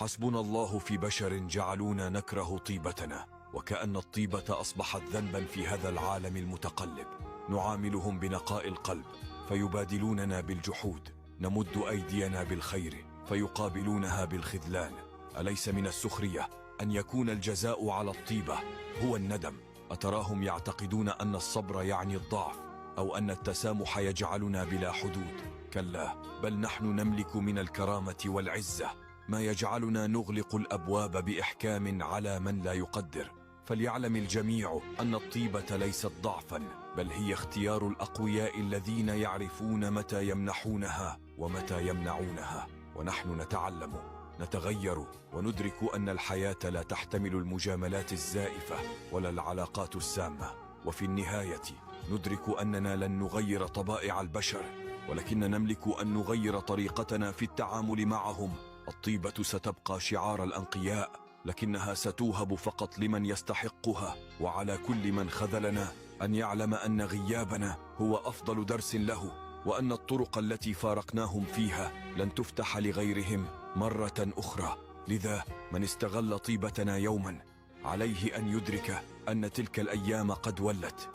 حسبنا الله في بشر جعلونا نكره طيبتنا، وكأن الطيبة أصبحت ذنبا في هذا العالم المتقلب. نعاملهم بنقاء القلب فيبادلوننا بالجحود، نمد أيدينا بالخير فيقابلونها بالخذلان. أليس من السخرية أن يكون الجزاء على الطيبة هو الندم؟ أتراهم يعتقدون أن الصبر يعني الضعف، أو أن التسامح يجعلنا بلا حدود؟ كلا، بل نحن نملك من الكرامة والعزة ما يجعلنا نغلق الأبواب بإحكام على من لا يقدر. فليعلم الجميع أن الطيبة ليست ضعفا، بل هي اختيار الأقوياء الذين يعرفون متى يمنحونها ومتى يمنعونها. ونحن نتعلم، نتغير، وندرك أن الحياة لا تحتمل المجاملات الزائفة ولا العلاقات السامة. وفي النهاية ندرك أننا لن نغير طبائع البشر، ولكن نملك أن نغير طريقتنا في التعامل معهم. الطيبة ستبقى شعار الأنقياء، لكنها ستوهب فقط لمن يستحقها. وعلى كل من خذلنا أن يعلم أن غيابنا هو أفضل درس له، وأن الطرق التي فارقناهم فيها لن تفتح لغيرهم مرة أخرى. لذا من استغل طيبتنا يوما عليه أن يدرك أن تلك الأيام قد ولت.